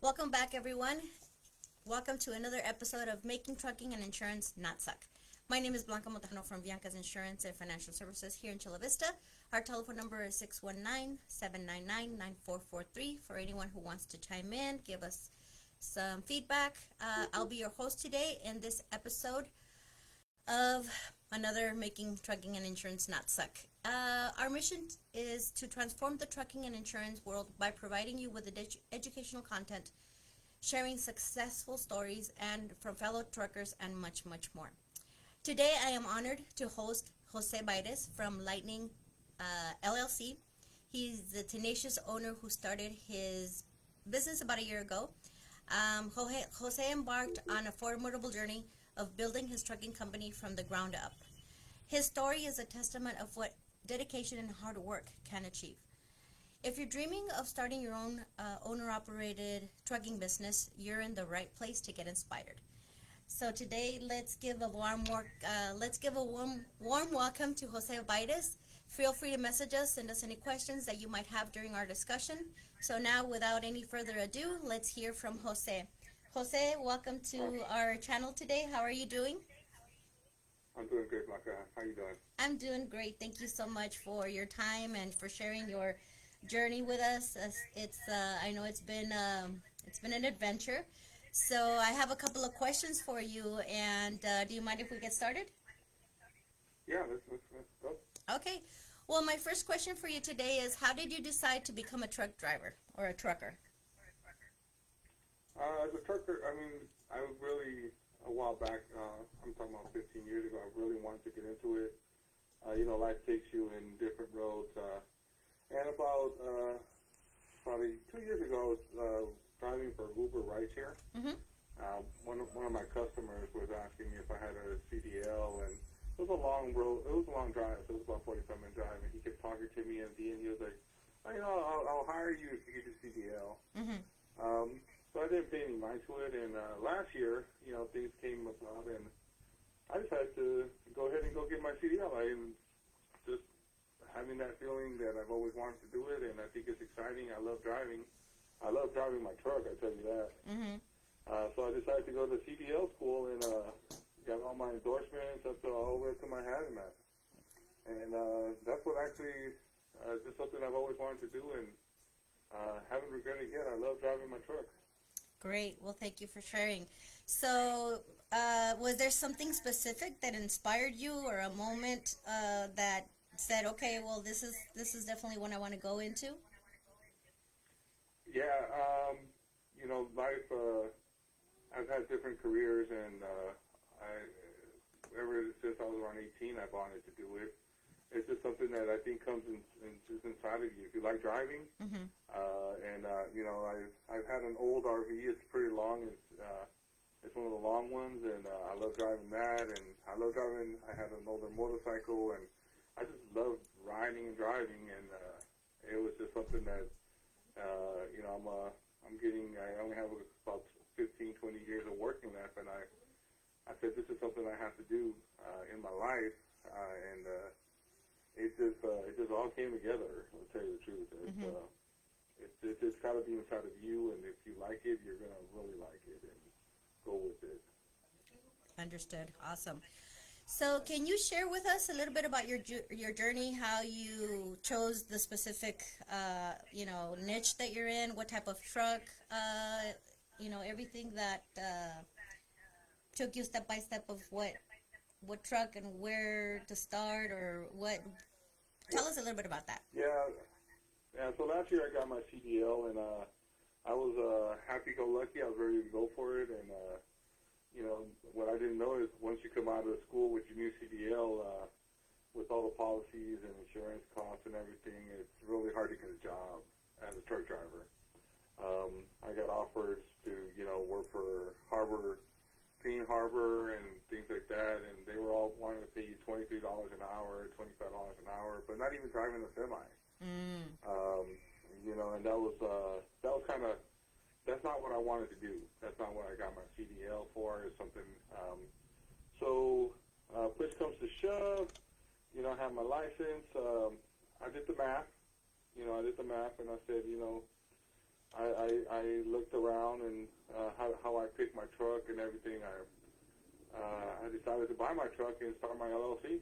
Welcome back, everyone. Welcome to another episode of Making Trucking and Insurance Not Suck. My name is Blanca Montano from Bianca's Insurance and Financial Services here in Chula Vista. Our telephone number is 619-799-9443 for anyone who wants to chime in, give us some feedback. I'll be your host today in this episode of another Making Trucking and Insurance Not Suck. Our mission is to transform the trucking and insurance world by providing you with educational content, sharing successful stories and from fellow truckers, and much, much more. Today, I am honored to host Jose Baires from Lightning LLC. He's the tenacious owner who started his business about a year ago. Jose embarked on a formidable journey of building his trucking company from the ground up. His story is a testament of what dedication and hard work can achieve. If you're dreaming of starting your own owner-operated trucking business, you're in the right place to get inspired. So today, let's give a warm welcome to Jose Baires. Feel free to message us, send us any questions that you might have during our discussion. So now, without any further ado, let's hear from Jose. Jose, welcome to our channel today. How are you doing? I'm doing great, Blanca. How you doing? I'm doing great. Thank you so much for your time and for sharing your journey with us. I know it's been an adventure. So I have a couple of questions for you, and do you mind if we get started? Yeah, let's go. Okay. Well, my first question for you today is, how did you decide to become a truck driver or a trucker? As a trucker, I was really, a while back, I'm talking about 15 years ago, I really wanted to get into it. Life takes you in different roads. And about probably 2 years ago, I was driving for Uber rideshare. Mm-hmm. One of my customers was asking me if I had a CDL, and it was a long road. It was a long drive. So it was about 45-minute drive, and he kept talking to me, and at the end he was like, I'll hire you if you get your CDL. Mm-hmm. So I didn't pay any mind to it, and last year, things came about, and I decided to go ahead and go get my CDL. I'm just having that feeling that I've always wanted to do it, and I think it's exciting. I love driving. I love driving my truck, I tell you that. Mm-hmm. So I decided to go to CDL school and got all my endorsements up to all the way up to my hazmat. And that's what actually just something I've always wanted to do, and haven't regretted it yet. I love driving my truck. Great. Well, thank you for sharing. So, was there something specific that inspired you, or a moment that said, "Okay, well, this is definitely one I want to go into"? Yeah, life, I've had different careers, and ever since I was around 18, I've wanted to do it. It's just something that I think comes just inside of you. If you like driving, Mm-hmm. I've had an old RV. It's pretty long. It's one of the long ones, and I love driving that. And I love driving. I had an older motorcycle, and I just love riding and driving. And it was just something that I only have about 15, 20 years of working left, and I said this is something I have to do in my life, and it just all came together. I'll tell you the truth. It's just got to be inside of you, and if you like it, you're gonna really like it and go with it. Understood. Awesome. So, can you share with us a little bit about your journey, how you chose the specific, niche that you're in, what type of truck, everything that took you step by step of what truck and where to start, or what? Tell us a little bit about that. Yeah. So last year I got my CDL, and I was happy-go-lucky. I was ready to go for it, and what I didn't know is once you come out of school with your new CDL, with all the policies and insurance costs and everything, it's really hard to get a job as a truck driver. I got offers to, work for Clean Harbor and things like that, and they were all wanting to pay you $23 an hour, $25 an hour, but not even driving a semi. Mm. And that was kind of, that's not what I wanted to do. That's not what I got my CDL for, is something. Push comes to shove, I have my license. I did the math, and I said, I looked around and how I picked my truck and everything. I decided to buy my truck and start my LLC.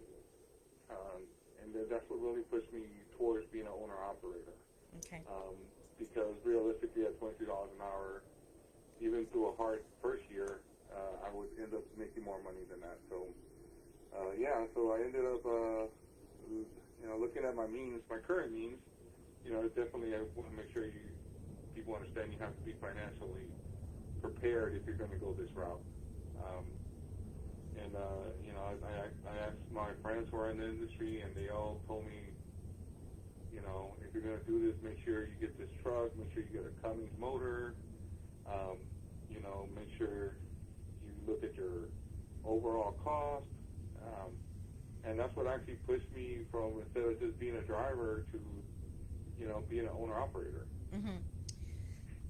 And then that's what really pushed me towards being an owner-operator. Okay. Because realistically, at $22 an hour, even through a hard first year, I would end up making more money than that. So, so I ended up, looking at my means, my current means. Definitely I want to make sure people understand you have to be financially prepared if you're going to go this route. I asked my friends who are in the industry, and they all told me, if you're going to do this, make sure you get this truck, make sure you get a Cummins motor, make sure you look at your overall cost. And that's what actually pushed me from, instead of just being a driver, to, being an owner-operator. Mm-hmm.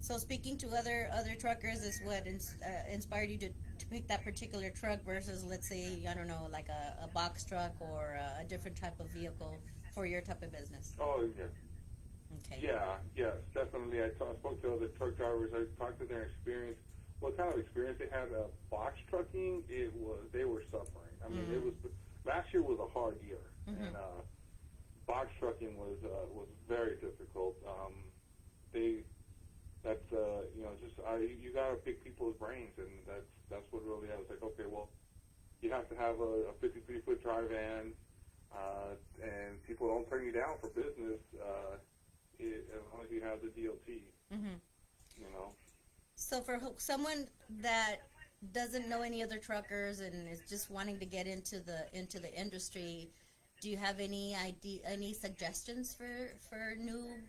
So speaking to other truckers is what inspired you to pick that particular truck versus, let's say, I don't know, like a box truck or a different type of vehicle for your type of business? Oh, yeah. Okay. Yeah, yes, definitely. I spoke to other truck drivers. I talked to their experience. What kind of experience they had? Box trucking, they were suffering. I mean, last year was a hard year, and box trucking was very difficult. You got to pick people's brains, and that's what really, I was like, okay, well, you have to have a 53-foot dry van, and people don't turn you down for business as long as you have the DOT. Mm-hmm. You know. So for someone that doesn't know any other truckers and is just wanting to get into the industry, do you have any suggestions for new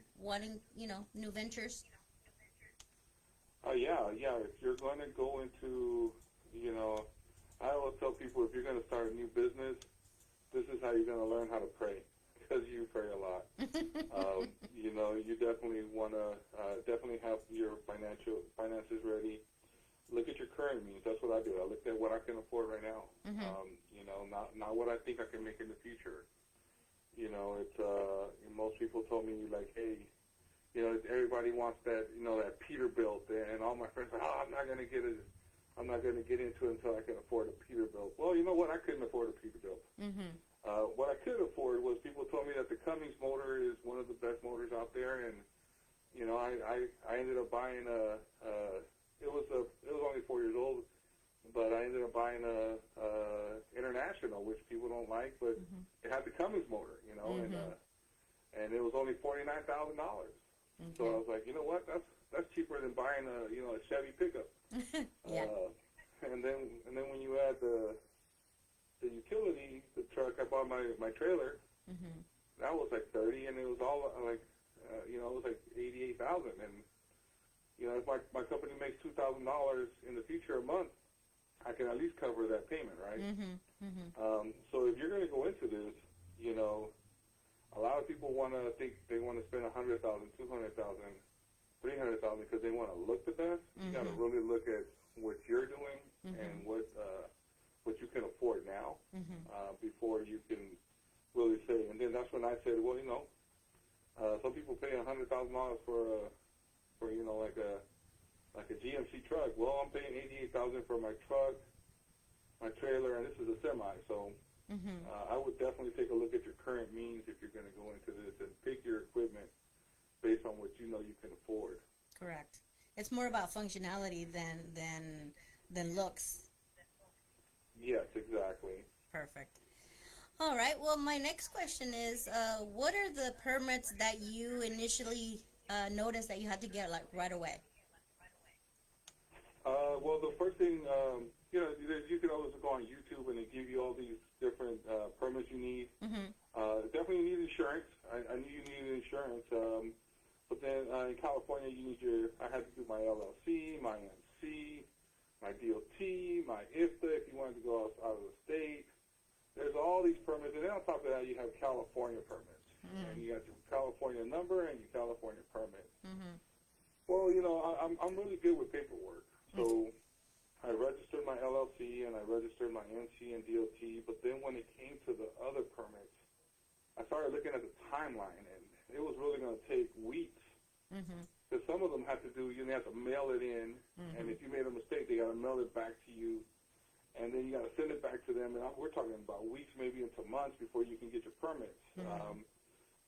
ventures? Yeah. If you're going to go into, I always tell people, if you're going to start a new business, this is how you're going to learn how to pray, because you pray a lot. You definitely want to definitely have your finances ready. Look at your current means. That's what I do. I look at what I can afford right now. Mm-hmm. Not what I think I can make in the future. It's most people told me, like, hey, everybody wants that, that Peterbilt, and all my friends are, I'm not going to get into it until I can afford a Peterbilt. Well, you know what? I couldn't afford a Peterbilt. Mm-hmm. What I could afford was, people told me that the Cummins motor is one of the best motors out there, and I ended up buying it was only 4 years old, but I ended up buying a International, which people don't like, but it had the Cummins motor, and it was only $49,000. Okay. So I was like, you know what? That's cheaper than buying a Chevy pickup. Yeah. And then when you add the utility, the truck, I bought my trailer. Mm-hmm. That was like 30, and it was all like, it was like 88,000. And if my company makes $2,000 in the future a month, I can at least cover that payment, right? Mm-hmm. Mm-hmm. So if you're going to go into this, a lot of people think they want to spend $100,000, $200,000, $300,000 because they want to look the best. You got to really look at what you're doing and what you can afford now before you can really say. And then that's when I said, well, some people pay $100,000 for like a GMC truck. Well, I'm paying $88,000 for my truck, my trailer, and this is a semi. So I would definitely take a look at your current means if you're going to go into this, and pick your equipment based on what you can afford. Correct. It's more about functionality than looks. Yes, exactly. Perfect. All right. Well, my next question is, what are the permits that you initially noticed that you had to get right away? Well, the first thing, you can always go on YouTube and they give you all these different permits you need. Definitely need insurance. I knew you needed insurance. But then in California, I had to do my LLC, my MC, my DOT, my IFTA if you wanted to go out of the state. There's all these permits. And then on top of that, you have California permits. And you got your California number and your California permit. Well, I'm really good with paperwork. So I registered my LLC and I registered my MC and DOT, but then when it came to the other permits, I started looking at the timeline, and it was really going to take weeks Because some of them have to do, you have to mail it in, and if you made a mistake, they got to mail it back to you, and then you got to send it back to them. And we're talking about weeks, maybe into months before you can get your permits.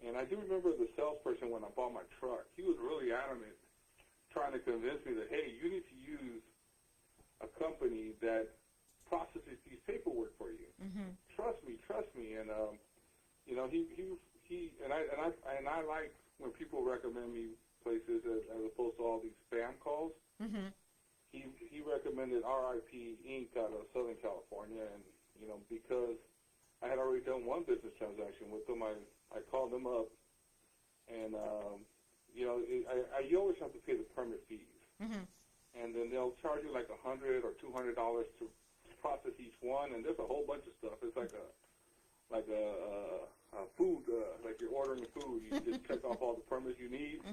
And I do remember the salesperson when I bought my truck. He was really adamant, trying to convince me that, hey, you need to use a company that processes these paperwork for you. Trust me. And you know, he and I like when people recommend me places as opposed to all these spam calls. He recommended RIP Inc. out of Southern California, and you know, because I had already done one business transaction with them, I called them up, and you know, you always have to pay the permit fees, and then they'll charge you like $100 or $200 to process each one, and there's a whole bunch of stuff. It's like a food, like you're ordering food. You just check off all the permits you need,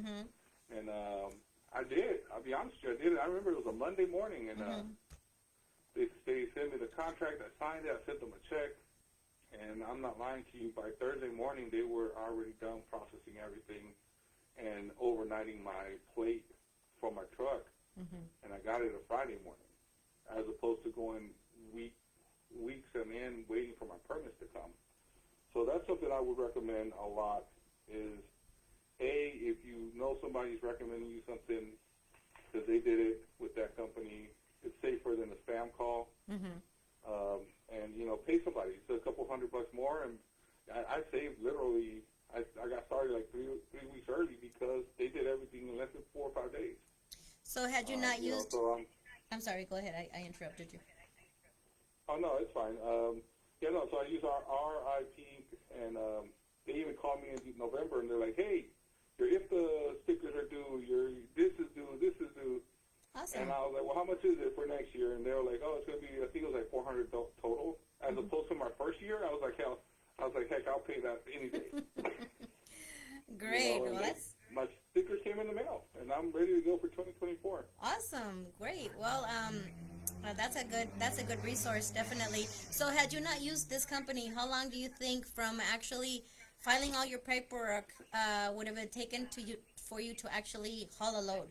and I did. I'll be honest with you, I did it. I remember it was a Monday morning, and they sent me the contract. I signed it. I sent them a check, and I'm not lying to you. By Thursday morning, they were already done processing everything and overnighting my plate for my truck, and I got it a Friday morning, as opposed to going weeks and in waiting for my permits to come. So that's something I would recommend a lot is, A, if you know somebody's recommending you something because they did it with that company, it's safer than a spam call. And, you know, pay somebody. It's a couple $100 more, and I saved literally, I got started like three weeks early because they did everything in less than 4 or 5 days. So had you not used... You know, so, I'm sorry, go ahead. I interrupted you. Oh, no, it's fine. So I use our RIP, and they even called me in November, and they're like, hey, your IFTA stickers are due, this is due. Awesome. And I was like, well, how much is it for next year? And they were like, oh, it's going to be, I think it was like $400 total. As opposed to my first year, I was like, heck, I'll pay that any day. Great. You know, Well, that's... My stickers came in the mail, and I'm ready to go for 2024. Awesome. Great. Well, that's a good resource, definitely. So had you not used this company, how long do you think from actually filing all your paperwork would have it taken for you to actually haul a load?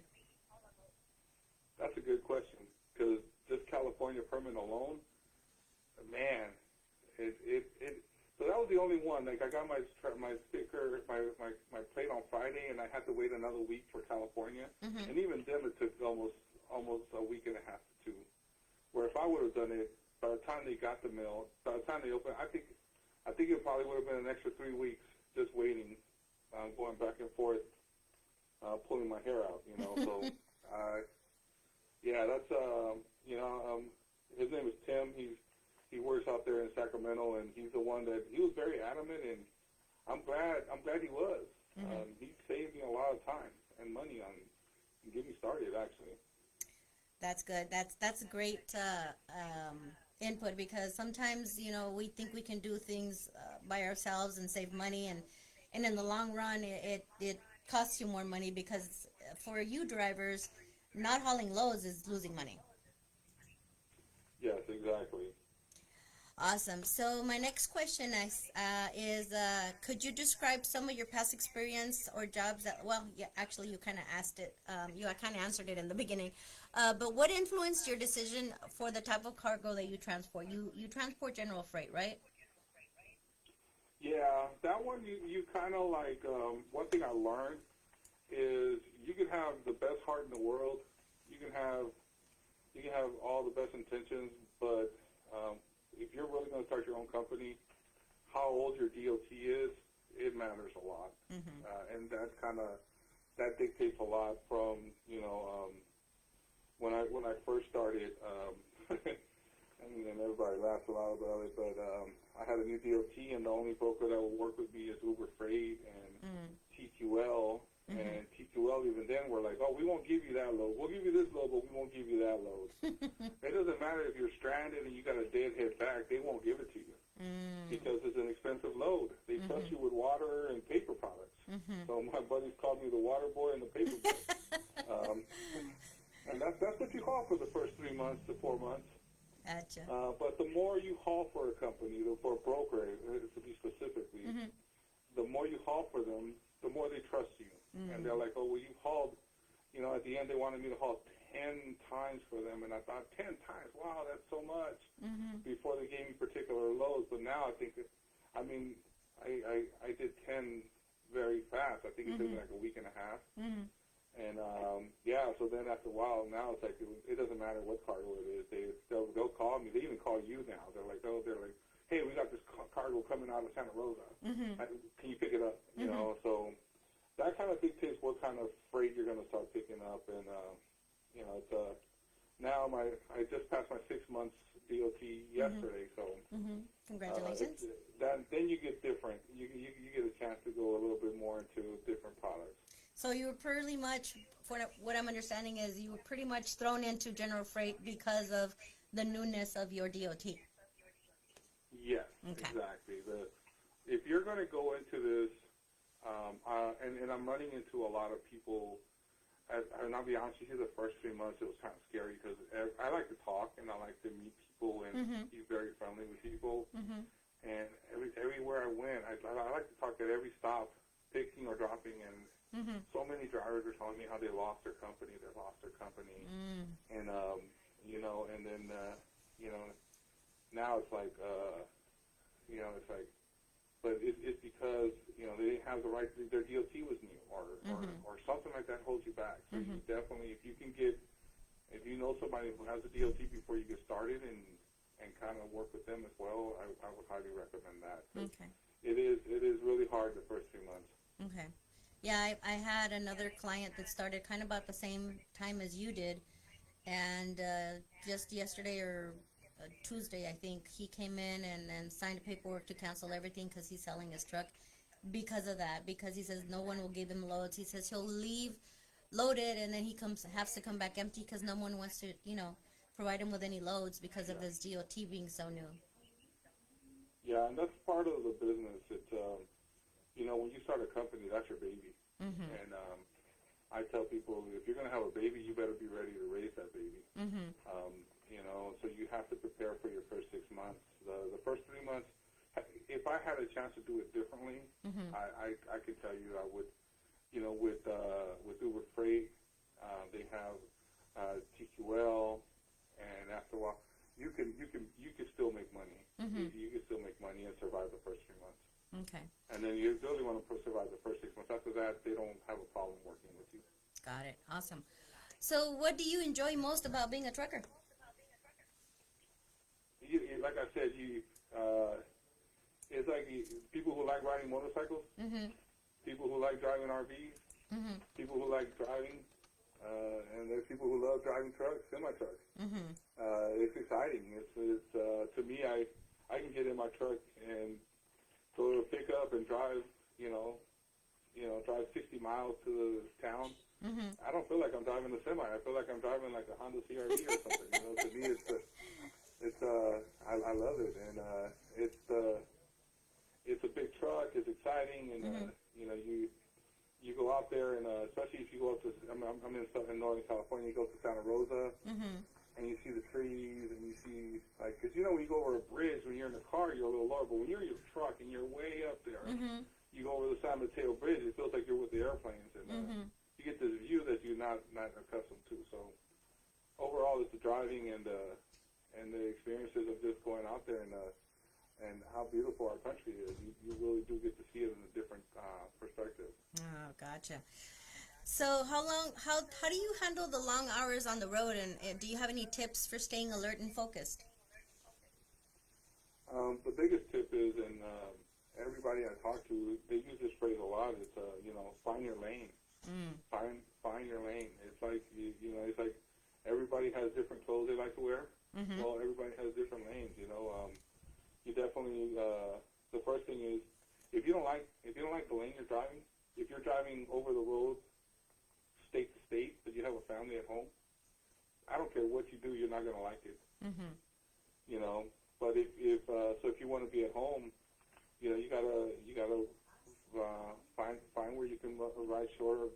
That's a good question, because this California permit alone, man, so that was the only one. Like, I got my sticker, my plate on Friday, and I had to wait another week for California. And even then, it took almost a week and a half to 2. Where if I would have done it, by the time they got the mail, by the time they opened, I think it probably would have been an extra 3 weeks just waiting, going back and forth, pulling my hair out, you know. So, yeah, that's his name is Tim. He works out there in Sacramento, and he's the one that he was very adamant, and I'm glad he was. He saved me a lot of time and money on getting started, actually. That's good. That's great input, because sometimes, you know, we think we can do things by ourselves and save money, and in the long run it costs you more money, because for you drivers, not hauling loads is losing money. Yes, exactly. Awesome. So my next question is could you describe some of your past experience or jobs that, well, yeah, actually you kind of asked it, you kind of answered it in the beginning, but what influenced your decision for the type of cargo that you transport? You transport general freight, right? Yeah, that one you kind of like, one thing I learned is you can have the best heart in the world, you can have all the best intentions, but if you're really going to start your own company, how old your DOT is, it matters a lot. And that dictates a lot from, you know, when I first started, and everybody laughs a lot about it, but I had a new DOT, and the only broker that would work with me is Uber Freight and TQL. And TQL, even then, were like, oh, we won't give you that load. We'll give you this load, but we won't give you that load. It doesn't matter if you're stranded and you got a deadhead back, they won't give it to you because it's an expensive load. They trust you with water and paper products. So my buddies called me the water boy and the paper boy. And that's what you haul for the first 3 months to 4 months. Gotcha. But the more you haul for a company, for a broker, to be specifically, the more you haul for them, the more they trust you. And they're like, oh, well, you hauled at the end they wanted me to haul 10 times for them, and I thought 10 times, wow, that's so much. Before they gave me particular loads, but now I think I did 10 very fast. I think it took me like a week and a half. And so then after a while, now it's like it doesn't matter what cargo it is. They'll call me. They even call you now. They're like, hey, we got this cargo coming out of Santa Rosa. Can you pick it up? You know, so that kind of dictates what kind of freight you're going to start picking up. And it's now I just passed my 6 months DOT yesterday. So Congratulations. Then you get different. You get a chance to go a little bit more into different products. So you were pretty much, for what I'm understanding is, you were pretty much thrown into general freight because of the newness of your DOT. Yes, exactly. If you're going to go into this, and I'm running into a lot of people, and I'll be honest with you, the first 3 months it was kind of scary because I like to talk and I like to meet people and be very friendly with people. And everywhere I went, I like to talk at every stop, picking or dropping, and so many drivers are telling me how they lost their company, and and then now it's like but it's because they didn't have the right, their DOT was new or something like that holds you back. So you definitely, if you know somebody who has a DOT before you get started and kind of work with them as well, I would highly recommend that. Okay. It is really hard the first 3 months. Okay. Yeah, I had another client that started kind of about the same time as you did, and just yesterday or Tuesday, I think, he came in and signed paperwork to cancel everything because he's selling his truck because of that, because he says no one will give him loads. He says he'll leave loaded and then has to come back empty because no one wants to, provide him with any loads because of his DOT being so new. Yeah, and that's part of the business. It's when you start a company, that's your baby. And I tell people, if you're going to have a baby, you better be ready to raise that baby. So you have to prepare for your first 6 months. The first 3 months, if I had a chance to do it differently, I could tell you I would. With Uber Freight, they have TQL, and after a while, you can still make money. You can still make money and survive the first 3 months. Okay. And then you really want to survive the first 6 months. After that, they don't have a problem working with you. Got it. Awesome. So what do you enjoy most about being a trucker? Like I said, it's like people who like riding motorcycles, people who like driving RVs, people who like driving, and there's people who love driving trucks, semi-trucks. It's exciting. It's to me, I can get in my truck and go to a pickup and drive, drive 60 miles to the town. I don't feel like I'm driving a semi. I feel like I'm driving like a Honda CRV or something. To me, I love it, and it's a big truck. It's exciting, and you go out there, and especially if you go up to, I'm in Northern California. You go to Santa Rosa, and you see the trees, and you see because when you go over a bridge, when you're in the car, you're a little lower, but when you're in your truck and you're way up there, you go over the San Mateo Bridge, it feels like you're with the airplanes, and you get this view that you're not accustomed to. So overall, it's the driving and the experiences of just going out there and how beautiful our country is. You really do get to see it in a different perspective. Oh, gotcha. So how do you handle the long hours on the road, and do you have any tips for staying alert and focused? The biggest tip is, and everybody I talk to, they use this phrase a lot. It's find your lane. Find your lane. It's like it's like everybody has different clothes they like to wear. Well, everybody has different lanes. You definitely the first thing is if you don't like the lane you're driving, if you're driving over the road state to state, but you have a family at home, I don't care what you do, you're not going to like it. But if you want to be at home, you gotta find where you can ride shorter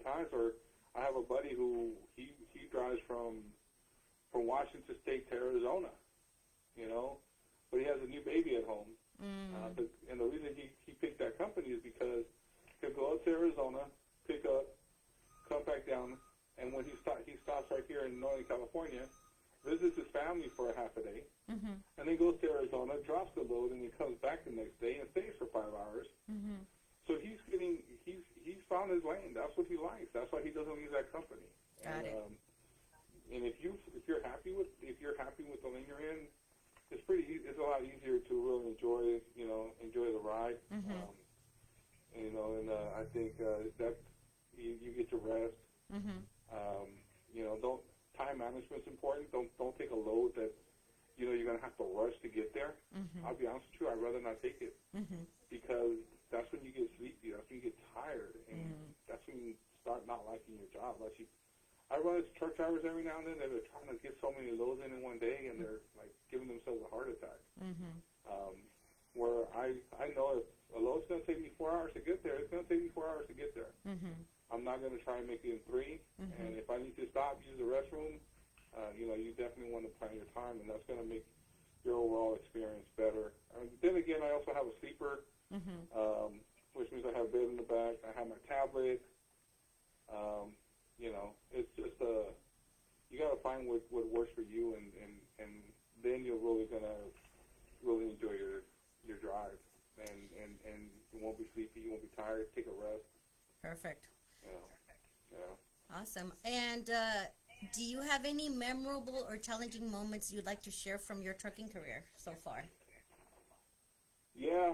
times. Or I have a buddy who he drives from Washington State to Arizona, but he has a new baby at home. And the reason he picked that company is because he'll go up to Arizona, pick up, comes back down, and when he stops right here in Northern California, visits his family for a half a day, and then goes to Arizona, drops the load, and he comes back the next day and stays for 5 hours. So he's found his lane. That's what he likes. That's why he doesn't leave that company. Got it. And if you're happy with the lane you're in, it's it's a lot easier to really enjoy the ride. I think that you get to rest. Don't time management's important. Don't take a load that you're going to have to rush to get there. I'll be honest with you, I'd rather not take it because that's when you get sleepy. That's when you get tired, and that's when you start not liking your job. I run into truck drivers every now and then that are trying to get so many loads in one day, and they're like giving themselves a heart attack. Where I know if a load's going to take me 4 hours to get there, it's going to take me 4 hours to get there. I'm not going to try and make it in 3. And if I need to stop, use the restroom, you definitely want to plan your time, and that's going to make your overall experience better. Then again, I also have a sleeper, which means I have a bed in the back. I have my tablet. It's just you got to find what works for you, and then you're really gonna enjoy your drive, and you won't be sleepy, you won't be tired. Take a rest. Perfect. Yeah. Awesome. And do you have any memorable or challenging moments you'd like to share from your trucking career so far? Yeah.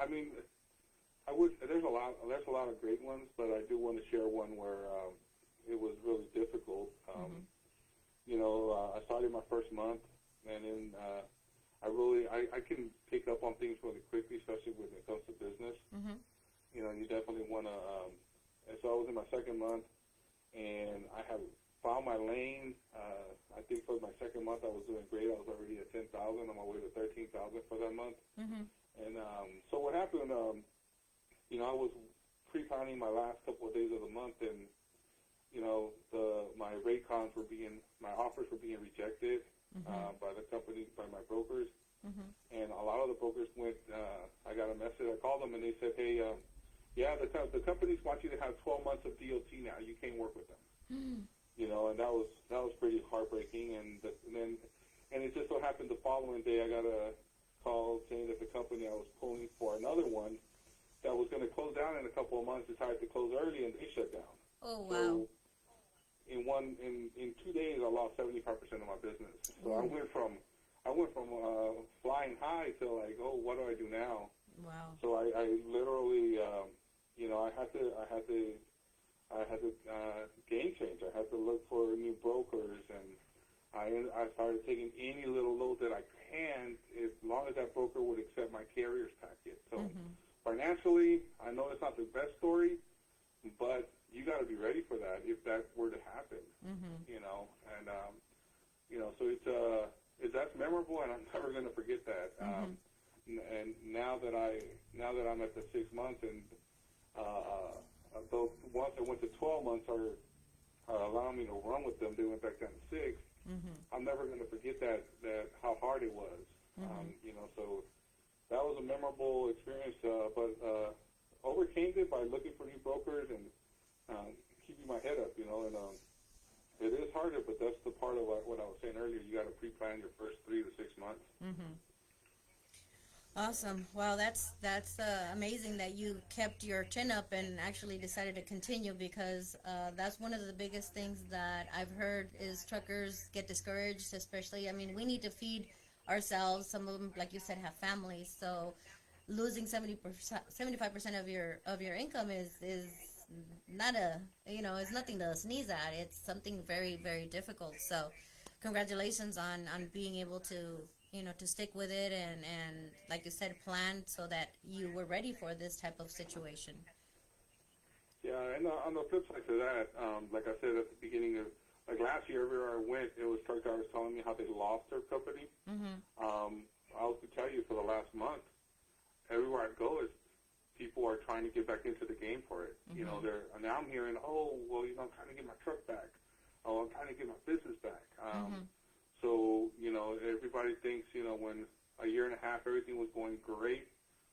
I mean, there's a lot of great ones, but I do want to share one where it was really difficult. I started my first month, and then I can pick up on things really quickly, especially when it comes to business. You definitely want to. And so I was in my second month, and I have found my lane. I think for my second month I was doing great. I was already at 10,000 on my way to 13,000 for that month. And so what happened? I was pre-planning my last couple of days of the month, and my rate cons my offers were being rejected by the company, by my brokers, and a lot of the brokers went. I got a message. I called them, and they said, "Hey, the companies want you to have 12 months of DOT now. You can't work with them." And that was pretty heartbreaking. And it just so happened the following day I got a call saying that the company I was pulling for another one that was going to close down in a couple of months decided to close early, and they shut down. Oh, wow. So in 2 days I lost 75% of my business. So I went from flying high to like, oh, what do I do now? Wow. So I literally I had to game change. I had to look for new brokers, and I started taking any little load that I can, as long as that broker would accept my carrier's packet. So financially, I know it's not the best story, but you got to be ready for that if that were to happen. So that's memorable, and I'm never going to forget that. And now that I'm at the 6 months, and those once I went to 12 months are allowing me to run with them, they went back down to 6. I'm never going to forget that how hard it was. So that was a memorable experience, but overcame it by looking for new brokers and keeping my head up, and it is harder, but that's the part of what I was saying earlier. You got to pre-plan your first 3 to 6 months. Awesome. Wow, that's amazing that you kept your chin up and actually decided to continue, because that's one of the biggest things that I've heard is truckers get discouraged, especially, I mean, we need to feed ourselves. Some of them, like you said, have families, so losing 75% of your income is not it's nothing to sneeze at. It's something very, very difficult. So congratulations on being able to to stick with it and like you said, plan so that you were ready for this type of situation. Yeah, and on the flip side to that, like I said at the beginning of, like last year, everywhere I went, it was truck drivers telling me how they lost their company. I'll tell you, for the last month, everywhere I go, is people are trying to get back into the game for it. Now I'm hearing, I'm trying to get my truck back. Oh, I'm trying to get my business back. So, everybody thinks, when a year and a half everything was going great,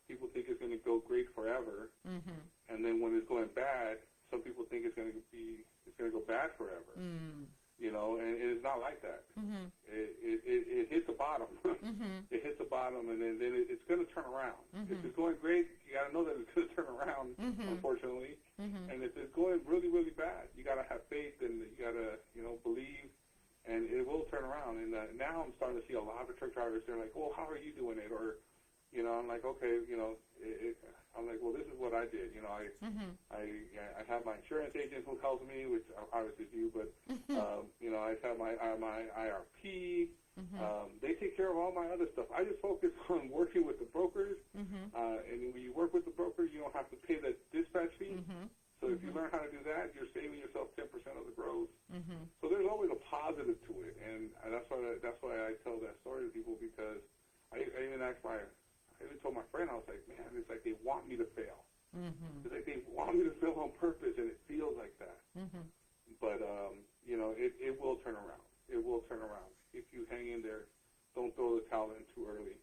people think it's going to go great forever. And then when it's going bad, some people think it's going to go bad forever. You know, and it's not like that. It hits the bottom. It hits the bottom, and then it's going to turn around. If it's going great, you got to know that it's going to turn around, unfortunately. And if it's going really, really bad, you got to have faith, and you got to, you know, believe, and it will turn around. And now I'm starting to see a lot of truck drivers. They're like, "Oh, how are you doing it?" Or, you know, I'm like, "Okay, you know," I'm like, "Well, this is what I did. You know, I have my insurance agent who helps me, which obviously you, but you know, I have my IRP. They take care of all my other stuff. I just focus on working with the brokers. And when you work with the broker, you don't have to pay the dispatch fee. So if you learn how to do that, you're saving yourself 10% of the gross. So there's always a positive to it, and that's why I tell that story to people, because I even told my friend, I was like, man, it's like they want me to fail. It's like they want me to fail on purpose, and it feels like that. But you know, it will turn around. It will turn around if you hang in there. Don't throw the towel in too early.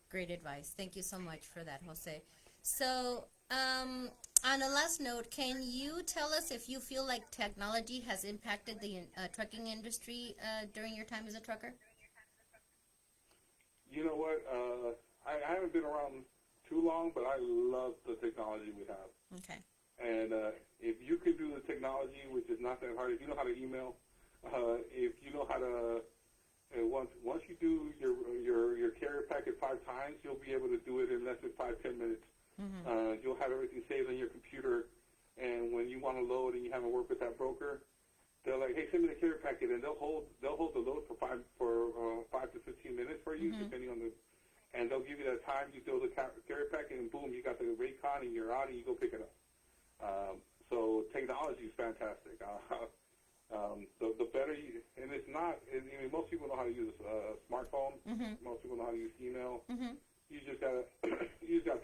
Great advice. Thank you so much for that, Jose. So, on a last note, can you tell us if you feel like technology has impacted the trucking industry during your time as a trucker? You know what? I haven't been around too long, but I love the technology we have. Okay. And if you can do the technology, which is not that hard, if you know how to email, if you know how to, once you do your carrier packet 5 times, you'll be able to do it in less than 5-10 minutes. You'll have everything saved on your computer, and when you want to load and you haven't worked with that broker, they're like, "Hey, send me the carrier packet," and they'll hold the load for 5 to 15 minutes for you, depending on and they'll give you that time. You throw the carrier packet, and boom, you got the rate con, and you're out, and you go pick it up. So technology is fantastic. The better you, and it's not. I mean, most people know how to use a smartphone. Most people know how to use email. You just gotta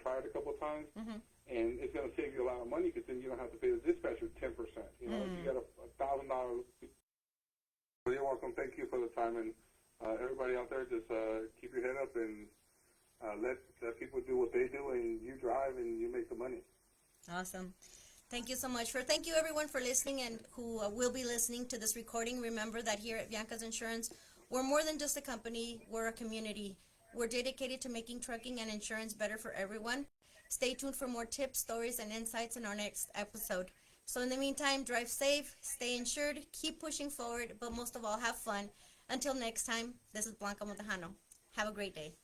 try it a couple of times, and it's gonna save you a lot of money, because then you don't have to pay the dispatcher 10%. You know, if you got $1,000. You're welcome. Thank you for the time, and everybody out there, just keep your head up and let people do what they do, and you drive and you make the money. Awesome. Thank you so much. Thank you everyone for listening, and who will be listening to this recording. Remember that here at Bianca's Insurance, we're more than just a company. We're a community. We're dedicated to making trucking and insurance better for everyone. Stay tuned for more tips, stories, and insights in our next episode. So in the meantime, drive safe, stay insured, keep pushing forward, but most of all, have fun. Until next time, this is Blanca Montejano. Have a great day.